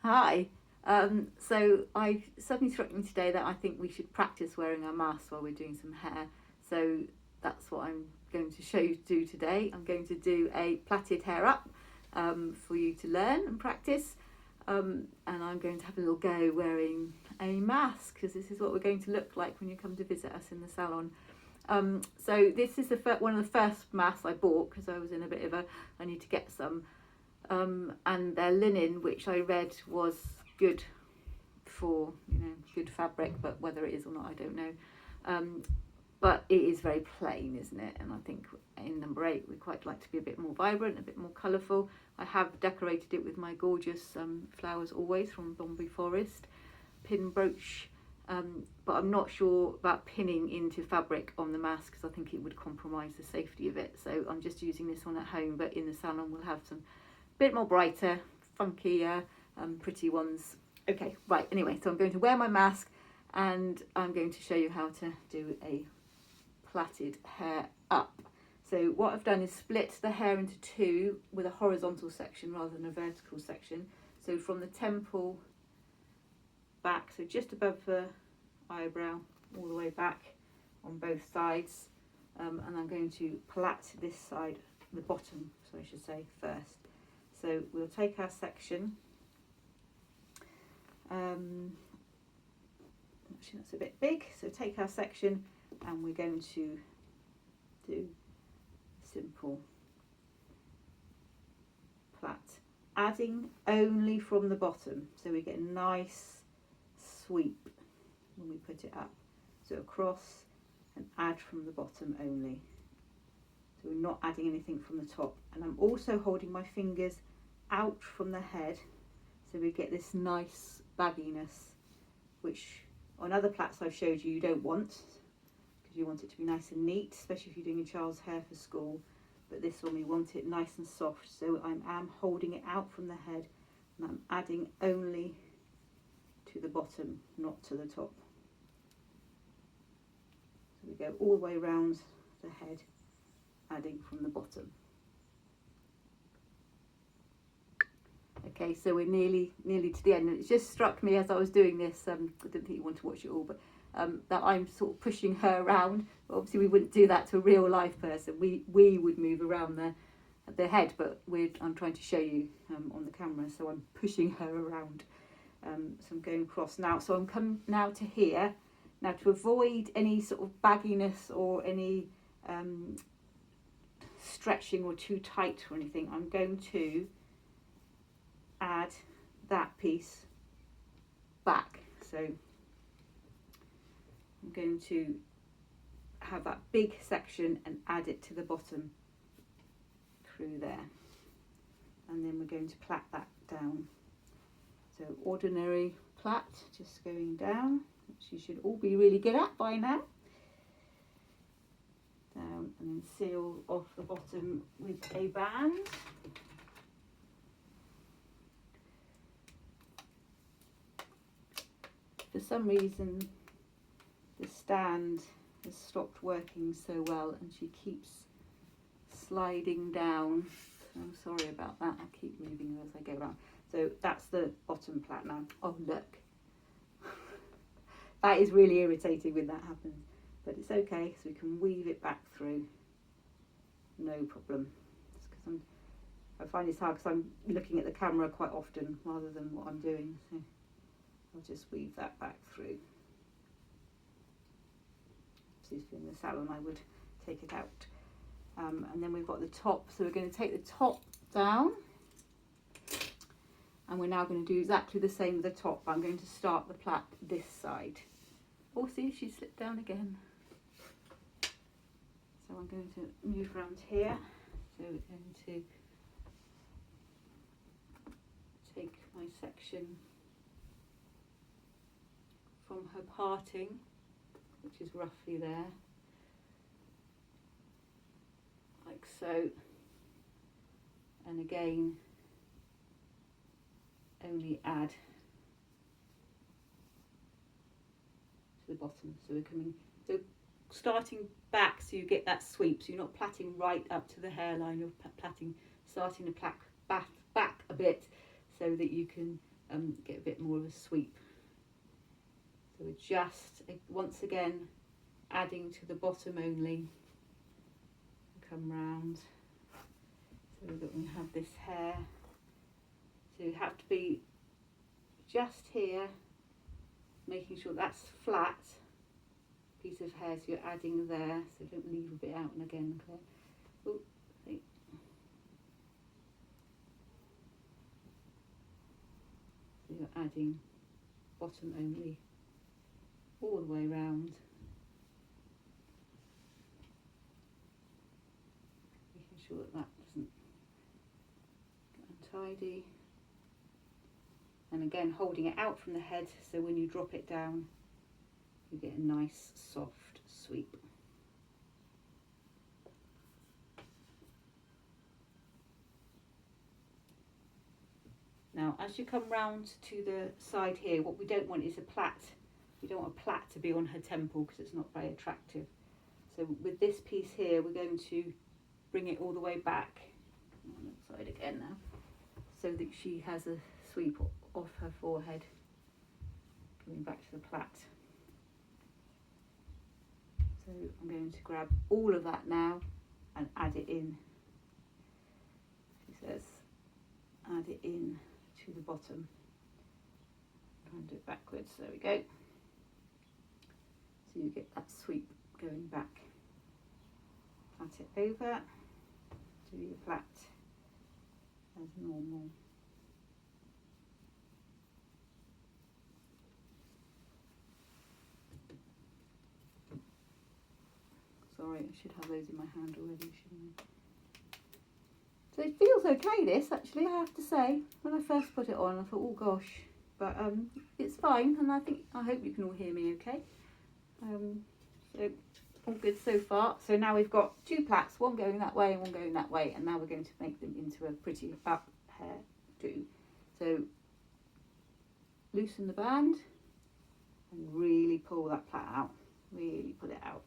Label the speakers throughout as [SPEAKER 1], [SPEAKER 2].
[SPEAKER 1] Hi. So I suddenly struck me today that I think we should practice wearing our masks while we're doing some hair. So that's what I'm going to show you to do today. I'm going to do a plaited hair up for you to learn and practice. And I'm going to have a little go wearing a mask because this is what we're going to look like when you come to visit us in the salon. So this is one of the first masks I bought because I was in a bit of I need to get some. And their linen, which I read was good for, good fabric, but whether it is or not, I don't know. But it is very plain, isn't it? And I think in number 8, we quite like to be a bit more vibrant, a bit more colourful. I have decorated it with my gorgeous flowers always from Bombay Forest pin brooch. But I'm not sure about pinning into fabric on the mask because I think it would compromise the safety of it. So I'm just using this one at home, but in the salon we'll have some bit more brighter, funkier, pretty ones. Okay, right, anyway, so I'm going to wear my mask and I'm going to show you how to do a plaited hair up. So what I've done is split the hair into 2 with a horizontal section rather than a vertical section. So from the temple back, so just above the eyebrow, all the way back on both sides. And I'm going to plait this side, the bottom, so I should say, first. So we'll take our section, actually that's a bit big, so take our section and we're going to do simple plait, adding only from the bottom, so we get a nice sweep when we put it up. So across and add from the bottom only. So we're not adding anything from the top. And I'm also holding my fingers out from the head so we get this nice bagginess, which on other plaits I've showed you don't want, because you want it to be nice and neat, especially if you're doing a child's hair for school. But this one we want it nice and soft, so I am holding it out from the head and I'm adding only to the bottom, not to the top. So we go all the way around the head, adding from the bottom. Okay, so we're nearly to the end, and it just struck me as I was doing this, I didn't think you want to watch it all, but that I'm sort of pushing her around. Obviously we wouldn't do that to a real life person, we would move around the head, but I'm trying to show you on the camera, so I'm pushing her around. So I'm going across now, so I'm coming now to here. Now to avoid any sort of bagginess or any stretching or too tight or anything, I'm going to add that piece back. So I'm going to have that big section and add it to the bottom through there, and then we're going to plait that down. So ordinary plait, just going down, which you should all be really good at by now. Down, and then seal off the bottom with a band. For some reason the stand has stopped working so well and she keeps sliding down. I'm sorry about that, I'll keep moving as I go around. So that's the bottom plait now. Oh look, that is really irritating when that happens, but it's okay, so we can weave it back through, no problem. It's because I find it's hard because I'm looking at the camera quite often rather than what I'm doing, so I'll just weave that back through. So if you're in the salon I would take it out. And then we've got the top, so we're going to take the top down, and we're now going to do exactly the same with the top. I'm going to start the plait this side. Oh, see, she slipped down again. So I'm going to move around here. So we're going to take my section from her parting, which is roughly there, like so, and again only add to the bottom. So we're coming, so starting back, so you get that sweep, so you're not plaiting right up to the hairline, you're plaiting, starting to plait back a bit so that you can get a bit more of a sweep. So we're just, once again, adding to the bottom only. Come round so that we have this hair. So you have to be just here, making sure that's flat piece of hair, so you're adding there, so don't leave a bit out. And again, Claire. Oh, see. So you're adding bottom only all the way round, making sure that that doesn't get untidy. And again, holding it out from the head, so when you drop it down, you get a nice soft sweep. Now, as you come round to the side here, what we don't want is a plait. We don't want a plait to be on her temple because it's not very attractive. So with this piece here, we're going to bring it all the way back on the side again now, so that she has a sweep off her forehead, coming back to the plait. So I'm going to grab all of that now and add it in. She says, add it in to the bottom. Try and do it backwards. There we go. So you get that sweep going back. Plait it over. Do your plait as normal. Sorry, I should have those in my hand already, shouldn't I? So it feels okay, this, actually, I have to say. When I first put it on, I thought, oh gosh, but it's fine, and I hope you can all hear me okay. So all good so far. So now we've got two plaits, one going that way and one going that way, and now we're going to make them into a pretty up hair do. So loosen the band and really pull that plait out. Really pull it out.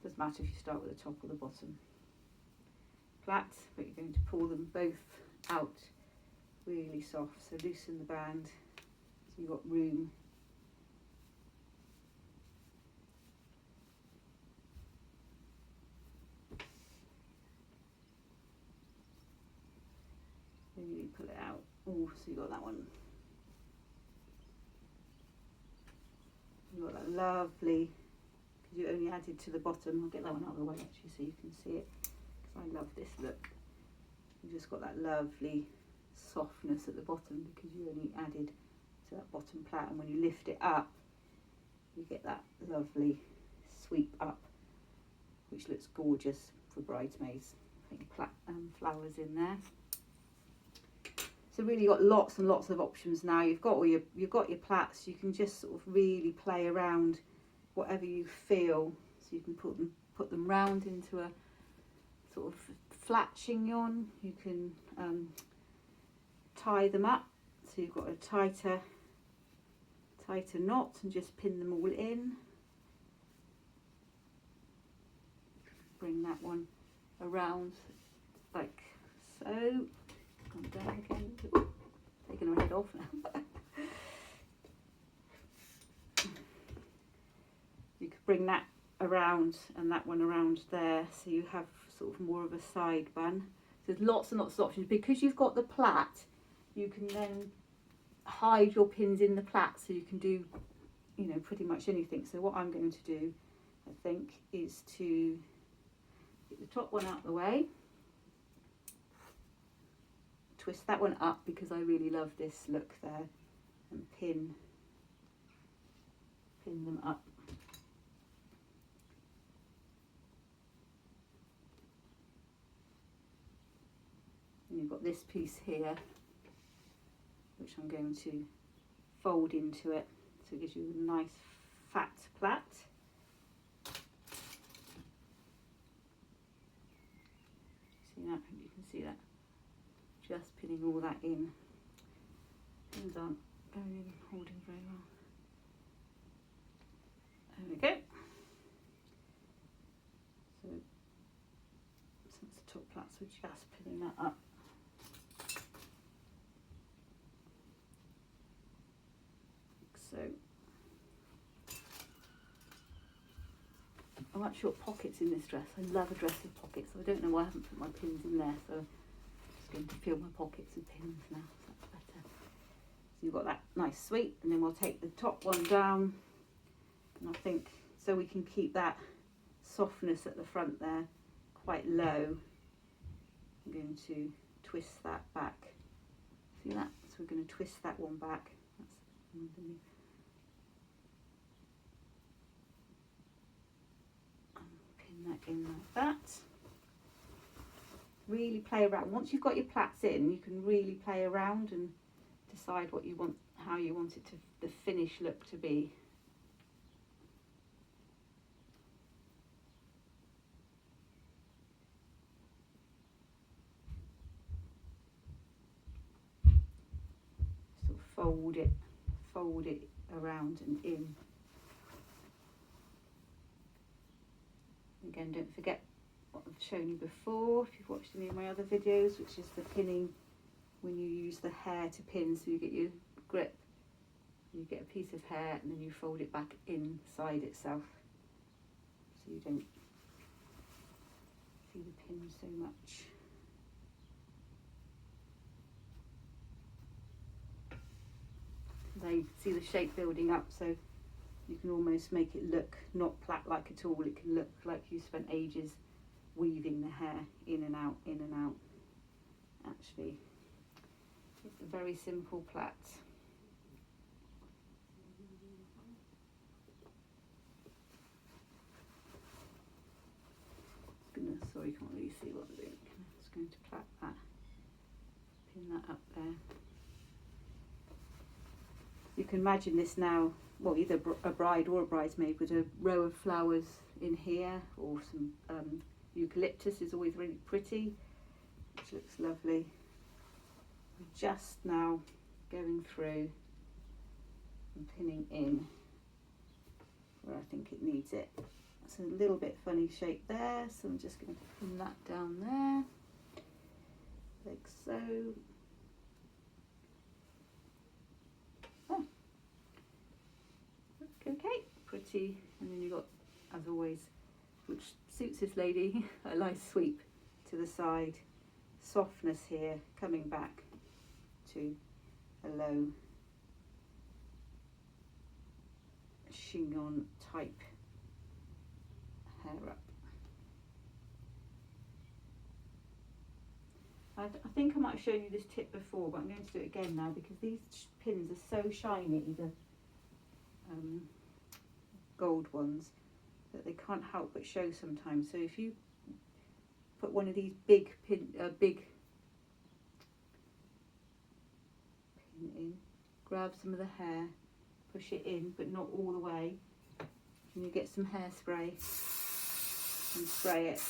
[SPEAKER 1] Doesn't matter if you start with the top or the bottom plait, but you're going to pull them both out really soft. So loosen the band so you've got room. Really pull it out. Oh, so you got that one. You got that lovely, because you only added to the bottom. I'll get that one out of the way actually so you can see it, because I love this look. You just got that lovely softness at the bottom because you only added to that bottom plait, and when you lift it up you get that lovely sweep up, which looks gorgeous for bridesmaids. I think flowers in there. So really you've got lots and lots of options now. You've got your plaits. You can just sort of really play around whatever you feel. So you can put them round into a sort of flat chignon. You can tie them up so you've got a tighter knot and just pin them all in. Bring that one around like so. Come down again. Ooh, taking her head off now. You could bring that around and that one around there, so you have sort of more of a side bun. So there's lots and lots of options. Because you've got the plait, you can then hide your pins in the plait, so you can do, you know, pretty much anything. So what I'm going to do, I think, is to get the top one out of the way. Twist that one up because I really love this look there, and pin them up. And you've got this piece here, which I'm going to fold into it, so it gives you a nice fat plait. See that? You can see that. Just pinning all that in. Pins aren't going in, holding very well. There we go. So since the top plaits, we're just pinning that up. So I'm not sure pockets in this dress. I love a dress with pockets, so I don't know why I haven't put my pins in there. So I'm just going to fill my pockets with pins now, so that's better. So you've got that nice sweep, and then we'll take the top one down, and I think so we can keep that softness at the front there quite low. I'm going to twist that back. See that? So we're going to twist that one back. That's pin that in like that. Really play around. Once you've got your plaits in, you can really play around and decide what you want, how you want it to, the finished look to be. Sort of fold it around and in. Again, don't forget what I've shown you before, if you've watched any of my other videos, which is the pinning when you use the hair to pin, so you get your grip, you get a piece of hair and then you fold it back inside itself, so you don't see the pin so much. There you can see the shape building up, so you can almost make it look not plait-like at all. It can look like you spent ages weaving the hair in and out, in and out. Actually, it's a very simple plait. Sorry, you can't really see what I'm doing. I'm just going to plait that, pin that up there. You can imagine this now, well, either a bride or a bridesmaid with a row of flowers in here, or some eucalyptus is always really pretty, which looks lovely. We're just now going through and pinning in where I think it needs it. It's a little bit funny shape there, so I'm just going to pin that down there, like so. Okay, pretty, and then you've got, as always, which suits this lady, a nice sweep to the side, softness here, coming back to a low chignon type hair up. I think I might have shown you this tip before, but I'm going to do it again now because these pins are so shiny, the gold ones, that they can't help but show sometimes. So if you put one of these big pin in, grab some of the hair, push it in, but not all the way, and you get some hairspray and spray it,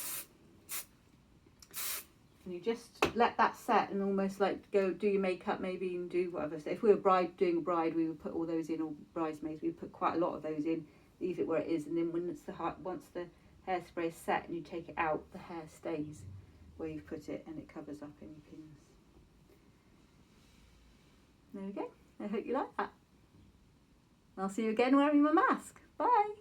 [SPEAKER 1] and you just let that set and almost like go do your makeup maybe and do whatever. So if we were doing a bride, we would put all those in, or bridesmaids, we would put quite a lot of those in, leave it where it is, and then when it's once the hairspray is set and you take it out, the hair stays where you've put it and it covers up any pins. There we go. I hope you like that. I'll see you again wearing my mask. Bye.